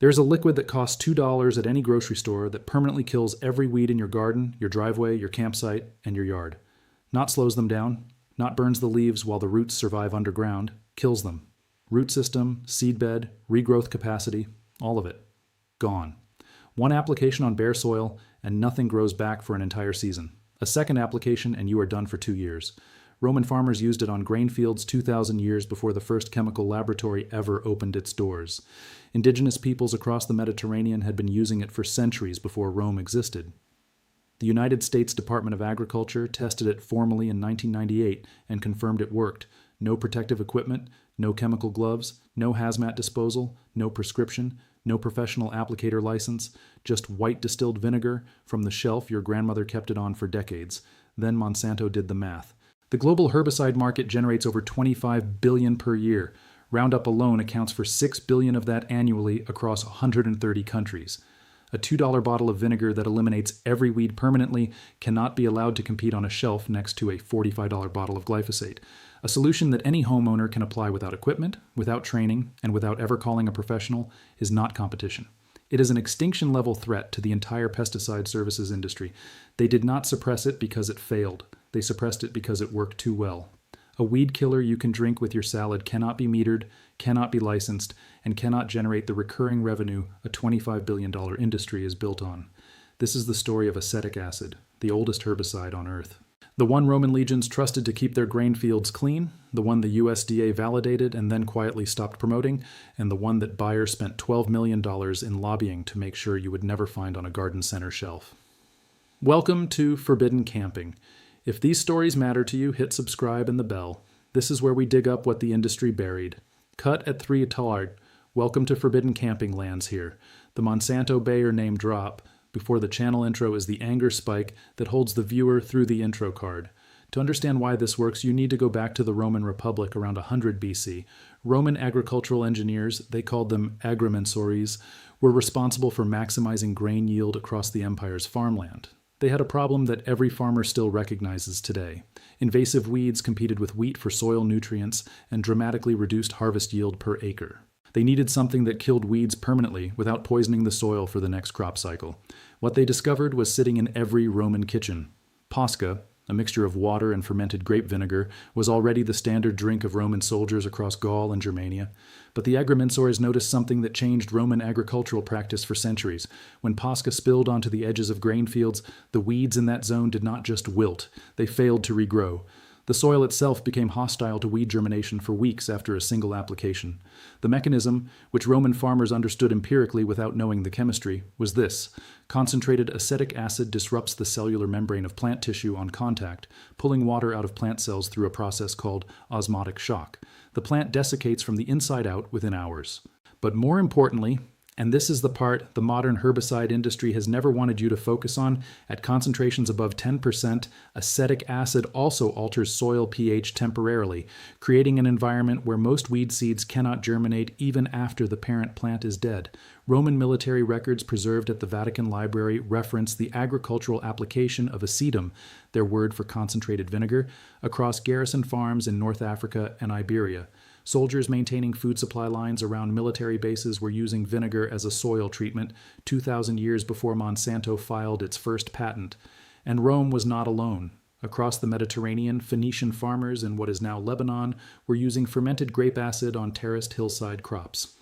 There's a liquid that costs $2 at any grocery store that permanently kills every weed in your garden, your driveway, your campsite, and your yard. Not slows them down, not burns the leaves while the roots survive underground, kills them. Root system, seedbed, regrowth capacity, all of it. Gone. One application on bare soil, and nothing grows back for an entire season. A second application, and you are done for 2 years. Roman farmers used it on grain fields 2,000 years before the first chemical laboratory ever opened its doors. Indigenous peoples across the Mediterranean had been using it for centuries before Rome existed. The United States Department of Agriculture tested it formally in 1998 and confirmed it worked. No protective equipment, no chemical gloves, no hazmat disposal, no prescription, no professional applicator license, just white distilled vinegar from the shelf your grandmother kept it on for decades. Then Monsanto did the math. The global herbicide market generates over $25 billion per year. Roundup alone accounts for $6 billion of that annually across 130 countries. A $2 bottle of vinegar that eliminates every weed permanently cannot be allowed to compete on a shelf next to a $45 bottle of glyphosate. A solution that any homeowner can apply without equipment, without training, and without ever calling a professional is not competition. It is an extinction-level threat to the entire pesticide services industry. They did not suppress it because it failed. They suppressed it because it worked too well. A weed killer you can drink with your salad cannot be metered, cannot be licensed, and cannot generate the recurring revenue a $25 billion industry is built on. This is the story of acetic acid, the oldest herbicide on Earth. The one Roman legions trusted to keep their grain fields clean, the one the USDA validated and then quietly stopped promoting, and the one that Bayer spent $12 million in lobbying to make sure you would never find on a garden center shelf. Welcome to Forbidden Camping. If these stories matter to you, hit subscribe and the bell. This is where we dig up what the industry buried. Cut at 3 tard. Welcome to Forbidden Camping lands here. The Monsanto Bayer name drop before the channel intro is the anger spike that holds the viewer through the intro card. To understand why this works, you need to go back to the Roman Republic around 100 BC. Roman agricultural engineers, they called them agrimensores, were responsible for maximizing grain yield across the empire's farmland. They had a problem that every farmer still recognizes today. Invasive weeds competed with wheat for soil nutrients and dramatically reduced harvest yield per acre. They needed something that killed weeds permanently without poisoning the soil for the next crop cycle. What they discovered was sitting in every Roman kitchen. Posca, a mixture of water and fermented grape vinegar, was already the standard drink of Roman soldiers across Gaul and Germania. But the agrimensores noticed something that changed Roman agricultural practice for centuries. When Posca spilled onto the edges of grain fields, the weeds in that zone did not just wilt, they failed to regrow. The soil itself became hostile to weed germination for weeks after a single application. The mechanism, which Roman farmers understood empirically without knowing the chemistry, was this. Concentrated acetic acid disrupts the cellular membrane of plant tissue on contact, pulling water out of plant cells through a process called osmotic shock. The plant desiccates from the inside out within hours. But more importantly, and this is the part the modern herbicide industry has never wanted you to focus on, at concentrations above 10%, acetic acid also alters soil pH temporarily, creating an environment where most weed seeds cannot germinate even after the parent plant is dead. Roman military records preserved at the Vatican Library reference the agricultural application of acetum, their word for concentrated vinegar, across garrison farms in North Africa and Iberia. Soldiers maintaining food supply lines around military bases were using vinegar as a soil treatment 2,000 years before Monsanto filed its first patent. And Rome was not alone. Across the Mediterranean, Phoenician farmers in what is now Lebanon were using fermented grape acid on terraced hillside crops.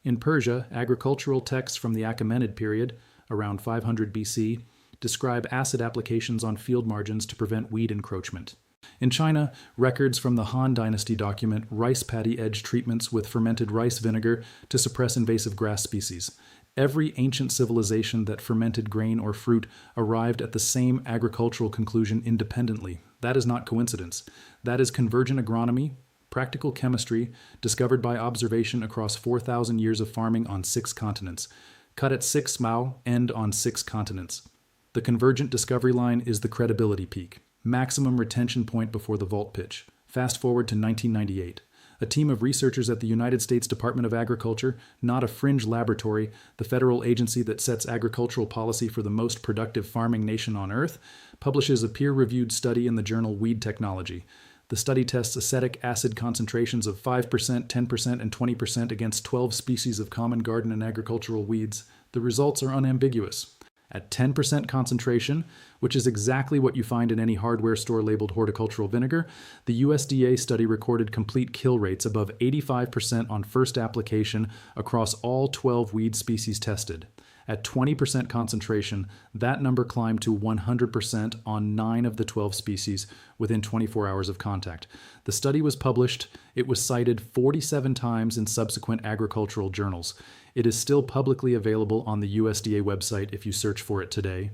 In Persia, agricultural texts from the Achaemenid period, around 500 BC, describe acid applications on field margins to prevent weed encroachment. In China, records from the Han Dynasty document rice paddy edge treatments with fermented rice vinegar to suppress invasive grass species. Every ancient civilization that fermented grain or fruit arrived at the same agricultural conclusion independently. That is not coincidence. That is convergent agronomy, practical chemistry, discovered by observation across 4,000 years of farming on 6 continents. Cut at 6 Mao, end on 6 continents. The convergent discovery line is the credibility peak. Maximum retention point before the vault pitch. Fast forward to 1998. A team of researchers at the United States Department of Agriculture, not a fringe laboratory, the federal agency that sets agricultural policy for the most productive farming nation on Earth, publishes a peer-reviewed study in the journal Weed Technology. The study tests acetic acid concentrations of 5%, 10%, and 20% against 12 species of common garden and agricultural weeds. The results are unambiguous. At 10% concentration, which is exactly what you find in any hardware store labeled horticultural vinegar, the USDA study recorded complete kill rates above 85% on first application across all 12 weed species tested. At 20% concentration, that number climbed to 100% on 9 of the 12 species within 24 hours of contact. The study was published. It was cited 47 times in subsequent agricultural journals. It is still publicly available on the USDA website if you search for it today.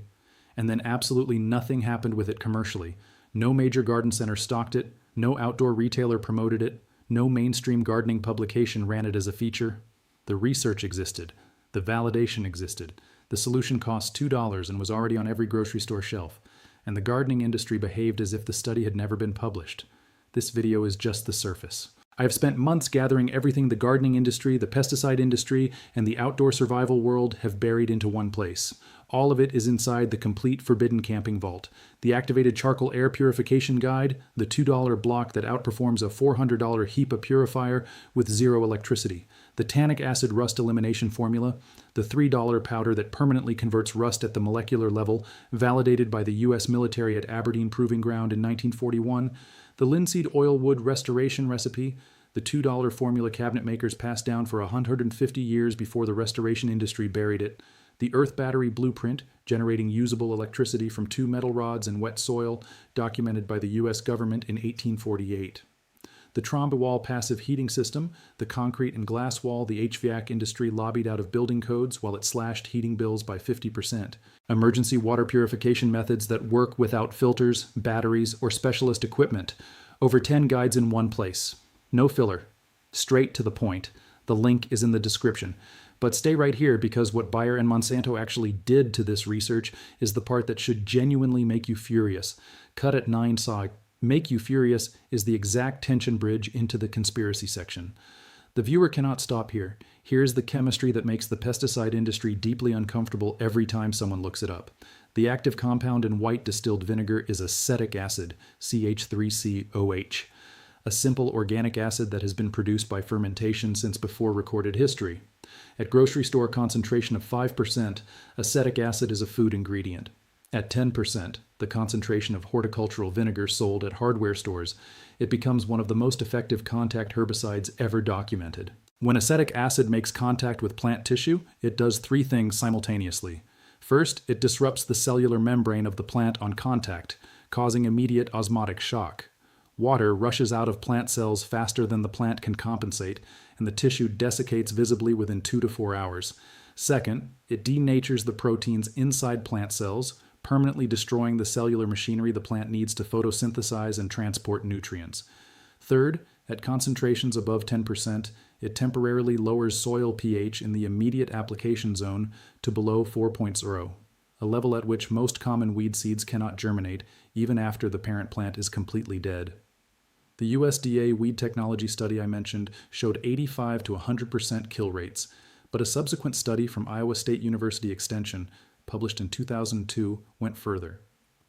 And then absolutely nothing happened with it commercially. No major garden center stocked it. No outdoor retailer promoted it. No mainstream gardening publication ran it as a feature. The research existed. The validation existed. The solution cost $2 and was already on every grocery store shelf. And the gardening industry behaved as if the study had never been published. This video is just the surface. I have spent months gathering everything the gardening industry, the pesticide industry, and the outdoor survival world have buried into one place. All of it is inside the complete forbidden camping vault. The activated charcoal air purification guide, the $2 block that outperforms a $400 HEPA purifier with zero electricity, the tannic acid rust elimination formula, the $3 powder that permanently converts rust at the molecular level, validated by the U.S. military at Aberdeen Proving Ground in 1941, the linseed oil wood restoration recipe, the $2 formula cabinet makers passed down for 150 years before the restoration industry buried it, the earth battery blueprint, generating usable electricity from 2 metal rods in wet soil, documented by the U.S. government in 1848. The Trombawall passive heating system, the concrete and glass wall the HVAC industry lobbied out of building codes while it slashed heating bills by 50%. Emergency water purification methods that work without filters, batteries, or specialist equipment. Over 10 guides in one place. No filler. Straight to the point. The link is in the description. But stay right here because what Bayer and Monsanto actually did to this research is the part that should genuinely make you furious. Cut at 9 saw. Make you furious is the exact tension bridge into the conspiracy section. The viewer cannot stop here. Here's the chemistry that makes the pesticide industry deeply uncomfortable every time someone looks it up. The active compound in white distilled vinegar is acetic acid, CH3COH, a simple organic acid that has been produced by fermentation since before recorded history. At grocery store concentration of 5%, acetic acid is a food ingredient. At 10%, the concentration of horticultural vinegar sold at hardware stores, it becomes one of the most effective contact herbicides ever documented. When acetic acid makes contact with plant tissue, it does 3 things simultaneously. First, it disrupts the cellular membrane of the plant on contact, causing immediate osmotic shock. Water rushes out of plant cells faster than the plant can compensate, and the tissue desiccates visibly within 2 to 4 hours. Second, it denatures the proteins inside plant cells, permanently destroying the cellular machinery the plant needs to photosynthesize and transport nutrients. Third, at concentrations above 10%, it temporarily lowers soil pH in the immediate application zone to below 4.0, a level at which most common weed seeds cannot germinate, even after the parent plant is completely dead. The USDA weed technology study I mentioned showed 85 to 100% kill rates, but a subsequent study from Iowa State University Extension, published in 2002, went further.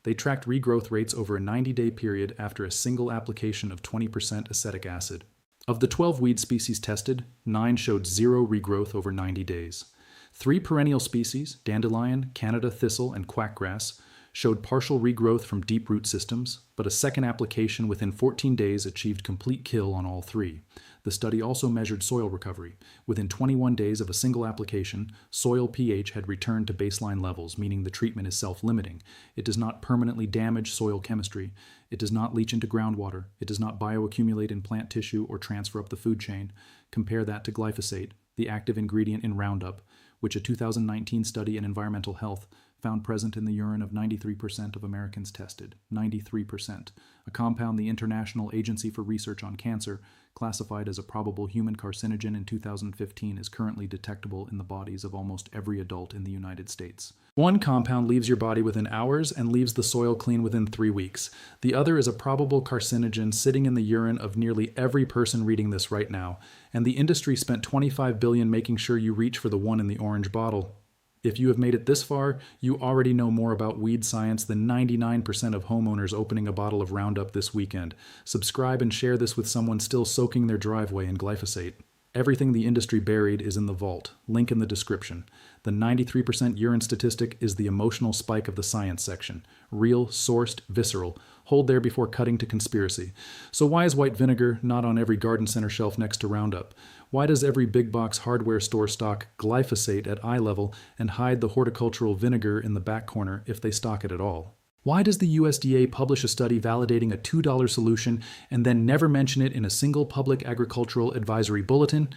They tracked regrowth rates over a 90-day period after a single application of 20% acetic acid. Of the 12 weed species tested, 9 showed 0 regrowth over 90 days. 3 perennial species, dandelion, Canada thistle, and quackgrass, showed partial regrowth from deep root systems, but a second application within 14 days achieved complete kill on all 3. The study also measured soil recovery. Within 21 days of a single application, soil pH had returned to baseline levels, meaning the treatment is self-limiting. It does not permanently damage soil chemistry. It does not leach into groundwater. It does not bioaccumulate in plant tissue or transfer up the food chain. Compare that to glyphosate, the active ingredient in Roundup, which a 2019 study in environmental health found present in the urine of 93% of Americans tested. 93%. A compound the International Agency for Research on Cancer classified as a probable human carcinogen in 2015 is currently detectable in the bodies of almost every adult in the United States. One compound leaves your body within hours and leaves the soil clean within 3 weeks. The other is a probable carcinogen sitting in the urine of nearly every person reading this right now, and the industry spent $25 billion making sure you reach for the one in the orange bottle. If you have made it this far, you already know more about weed science than 99% of homeowners opening a bottle of Roundup this weekend. Subscribe and share this with someone still soaking their driveway in glyphosate. Everything the industry buried is in the vault. Link in the description. The 93% urine statistic is the emotional spike of the science section. Real, sourced, visceral. Hold there before cutting to conspiracy. So why is white vinegar not on every garden center shelf next to Roundup? Why does every big box hardware store stock glyphosate at eye level and hide the horticultural vinegar in the back corner if they stock it at all? Why does the USDA publish a study validating a $2 solution and then never mention it in a single public agricultural advisory bulletin?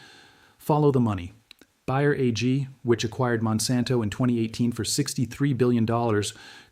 Follow the money. Bayer AG, which acquired Monsanto in 2018 for $63 billion,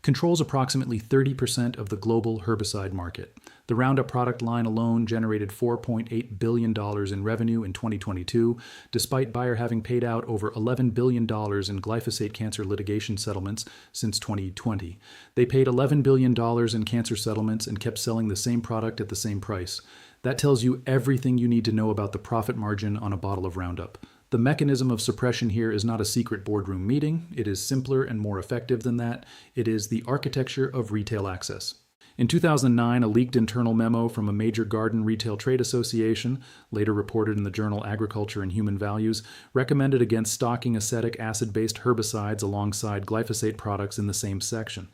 controls approximately 30% of the global herbicide market. The Roundup product line alone generated $4.8 billion in revenue in 2022, despite Bayer having paid out over $11 billion in glyphosate cancer litigation settlements since 2020. They paid $11 billion in cancer settlements and kept selling the same product at the same price. That tells you everything you need to know about the profit margin on a bottle of Roundup. The mechanism of suppression here is not a secret boardroom meeting. It is simpler and more effective than that. It is the architecture of retail access. In 2009, a leaked internal memo from a major garden retail trade association, later reported in the journal Agriculture and Human Values, recommended against stocking acetic acid-based herbicides alongside glyphosate products in the same section.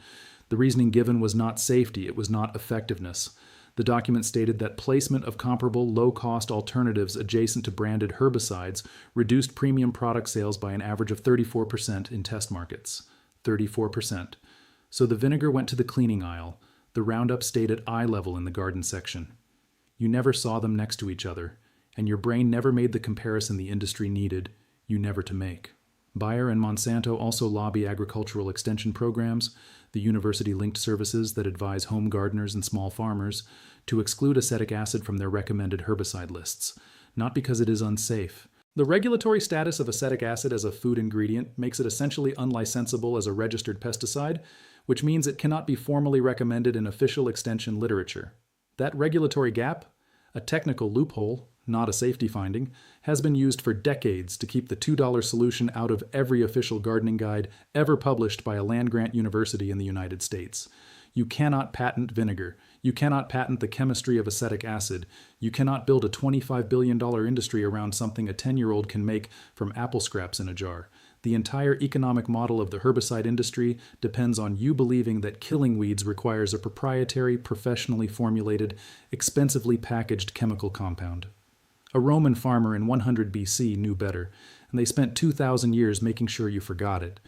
The reasoning given was not safety, it was not effectiveness. The document stated that placement of comparable low-cost alternatives adjacent to branded herbicides reduced premium product sales by an average of 34% in test markets. 34%. So the vinegar went to the cleaning aisle. The Roundup stayed at eye level in the garden section. You never saw them next to each other, and your brain never made the comparison the industry needed you never to make. Bayer and Monsanto also lobby agricultural extension programs, the university-linked services that advise home gardeners and small farmers, to exclude acetic acid from their recommended herbicide lists, not because it is unsafe. The regulatory status of acetic acid as a food ingredient makes it essentially unlicensable as a registered pesticide, which means it cannot be formally recommended in official extension literature. That regulatory gap, a technical loophole, not a safety finding, has been used for decades to keep the $2 solution out of every official gardening guide ever published by a land-grant university in the United States. You cannot patent vinegar. You cannot patent the chemistry of acetic acid. You cannot build a $25 billion industry around something a 10-year-old can make from apple scraps in a jar. The entire economic model of the herbicide industry depends on you believing that killing weeds requires a proprietary, professionally formulated, expensively packaged chemical compound. A Roman farmer in 100 BC knew better, and they spent 2,000 years making sure you forgot it.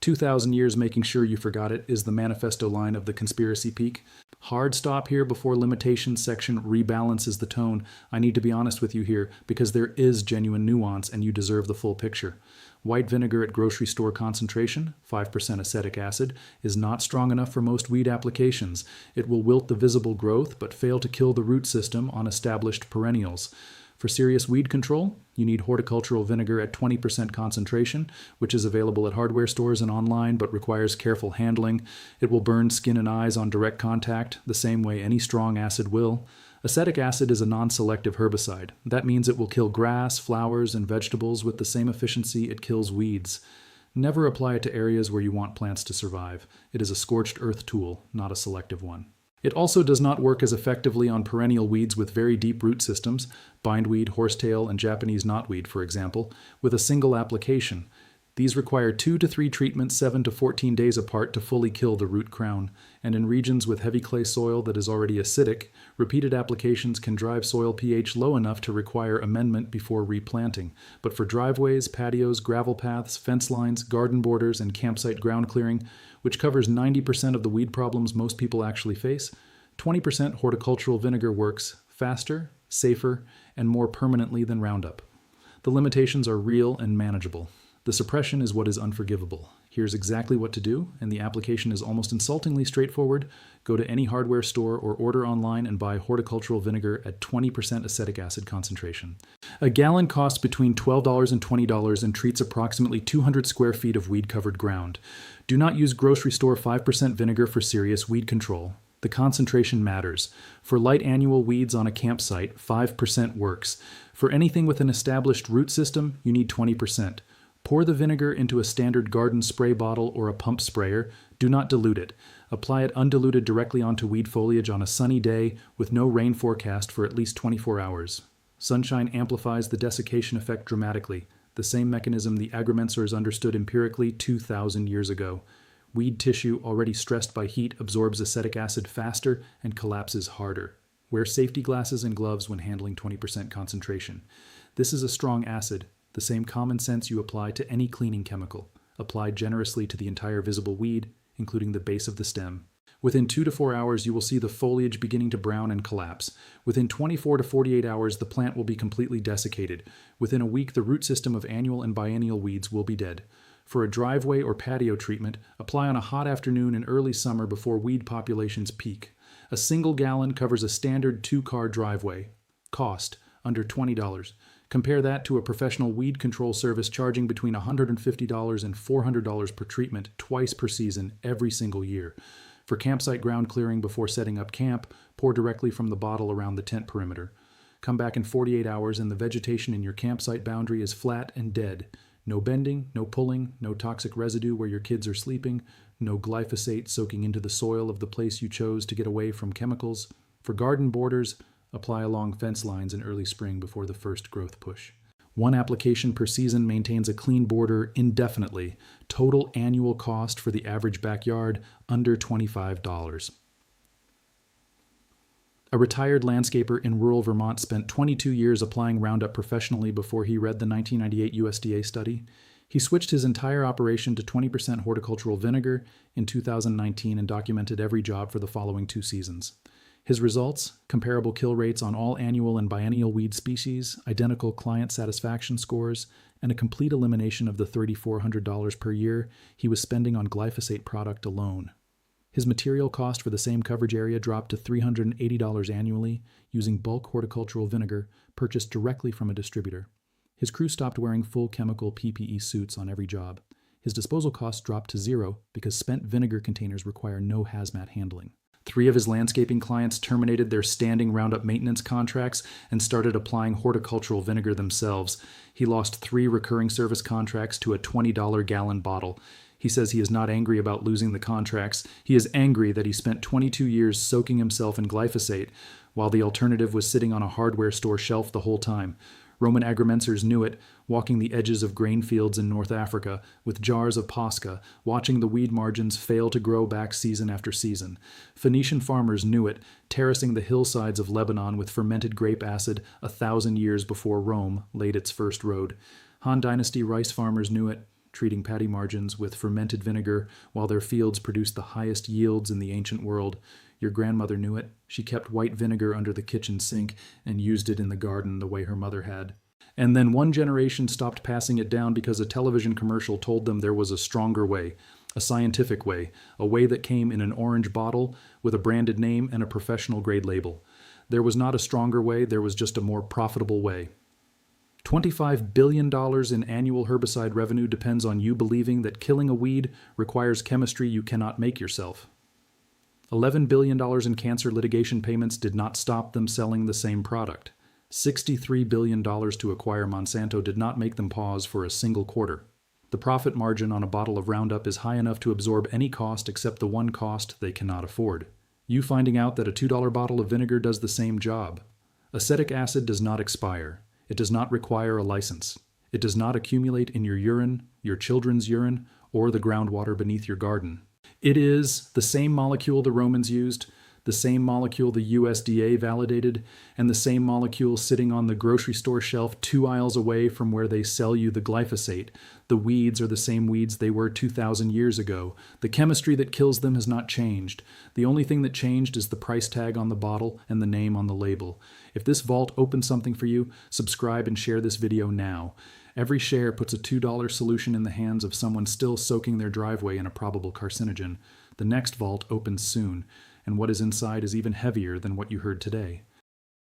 2,000 years making sure you forgot it is the manifesto line of the Conspiracy Peak. Hard stop here before limitations section rebalances the tone. I need to be honest with you here because there is genuine nuance and you deserve the full picture. White vinegar at grocery store concentration, 5% acetic acid, is not strong enough for most weed applications. It will wilt the visible growth but fail to kill the root system on established perennials. For serious weed control, you need horticultural vinegar at 20% concentration, which is available at hardware stores and online but requires careful handling. It will burn skin and eyes on direct contact, the same way any strong acid will. Acetic acid is a non-selective herbicide. That means it will kill grass, flowers, and vegetables with the same efficiency it kills weeds. Never apply it to areas where you want plants to survive. It is a scorched earth tool, not a selective one. It also does not work as effectively on perennial weeds with very deep root systems, bindweed, horsetail, and Japanese knotweed, for example, with a single application. These require 2 to 3 treatments 7 to 14 days apart to fully kill the root crown, and in regions with heavy clay soil that is already acidic, repeated applications can drive soil pH low enough to require amendment before replanting. But for driveways, patios, gravel paths, fence lines, garden borders, and campsite ground clearing, which covers 90% of the weed problems most people actually face, 20% horticultural vinegar works faster, safer, and more permanently than Roundup. The limitations are real and manageable. The suppression is what is unforgivable. Here's exactly what to do, and the application is almost insultingly straightforward. Go to any hardware store or order online and buy horticultural vinegar at 20% acetic acid concentration. A gallon costs between $12 and $20 and treats approximately 200 square feet of weed-covered ground. Do not use grocery store 5% vinegar for serious weed control. The concentration matters. For light annual weeds on a campsite, 5% works. For anything with an established root system, you need 20%. Pour the vinegar into a standard garden spray bottle or a pump sprayer. Do not dilute it. Apply it undiluted directly onto weed foliage on a sunny day with no rain forecast for at least 24 hours. Sunshine amplifies the desiccation effect dramatically, the same mechanism the agrimensors understood empirically 2,000 years ago. Weed tissue already stressed by heat absorbs acetic acid faster and collapses harder. Wear safety glasses and gloves when handling 20% concentration. This is a strong acid, the same common sense you apply to any cleaning chemical. Apply generously to the entire visible weed, including the base of the stem. Within 2 to 4 hours, you will see the foliage beginning to brown and collapse. Within 24 to 48 hours, the plant will be completely desiccated. Within a week, the root system of annual and biennial weeds will be dead. For a driveway or patio treatment, apply on a hot afternoon in early summer before weed populations peak. A single gallon covers a standard 2-car driveway. Cost, under $20. Compare that to a professional weed control service charging between $150 and $400 per treatment twice per season every single year. For campsite ground clearing before setting up camp, pour directly from the bottle around the tent perimeter. Come back in 48 hours and the vegetation in your campsite boundary is flat and dead. No bending, no pulling, no toxic residue where your kids are sleeping, no glyphosate soaking into the soil of the place you chose to get away from chemicals. For garden borders, apply along fence lines in early spring before the first growth push. 1 application per season maintains a clean border indefinitely. Total annual cost for the average backyard, under $25. A retired landscaper in rural Vermont spent 22 years applying Roundup professionally before he read the 1998 USDA study. He switched his entire operation to 20% horticultural vinegar in 2019 and documented every job for the following 2 seasons. His results: comparable kill rates on all annual and biennial weed species, identical client satisfaction scores, and a complete elimination of the $3,400 per year he was spending on glyphosate product alone. His material cost for the same coverage area dropped to $380 annually using bulk horticultural vinegar purchased directly from a distributor. His crew stopped wearing full chemical PPE suits on every job. His disposal costs dropped to $0 because spent vinegar containers require no hazmat handling. 3 of his landscaping clients terminated their standing Roundup maintenance contracts and started applying horticultural vinegar themselves. He lost 3 recurring service contracts to a $20 gallon bottle. He says he is not angry about losing the contracts. He is angry that he spent 22 years soaking himself in glyphosate, while the alternative was sitting on a hardware store shelf the whole time. Roman agrimensors knew it, walking the edges of grain fields in North Africa with jars of posca, watching the weed margins fail to grow back season after season. Phoenician farmers knew it, terracing the hillsides of Lebanon with fermented grape acid 1,000 years before Rome laid its first road. Han Dynasty rice farmers knew it, treating paddy margins with fermented vinegar while their fields produced the highest yields in the ancient world. Your grandmother knew it. She kept white vinegar under the kitchen sink and used it in the garden the way her mother had. And then one generation stopped passing it down because a television commercial told them there was a stronger way, a scientific way, a way that came in an orange bottle with a branded name and a professional grade label. There was not a stronger way, there was just a more profitable way. $25 billion in annual herbicide revenue depends on you believing that killing a weed requires chemistry you cannot make yourself. $11 billion in cancer litigation payments did not stop them selling the same product. $63 billion to acquire Monsanto did not make them pause for a single quarter. The profit margin on a bottle of Roundup is high enough to absorb any cost except the one cost they cannot afford. You finding out that a $2 bottle of vinegar does the same job. Acetic acid does not expire. It does not require a license. It does not accumulate in your urine, your children's urine, or the groundwater beneath your garden. It is the same molecule the Romans used, the same molecule the USDA validated, and the same molecule sitting on the grocery store shelf 2 aisles away from where they sell you the glyphosate. The weeds are the same weeds they were 2,000 years ago. The chemistry that kills them has not changed. The only thing that changed is the price tag on the bottle and the name on the label. If this vault opens something for you, subscribe and share this video now. Every share puts a $2 solution in the hands of someone still soaking their driveway in a probable carcinogen. The next vault opens soon, and what is inside is even heavier than what you heard today.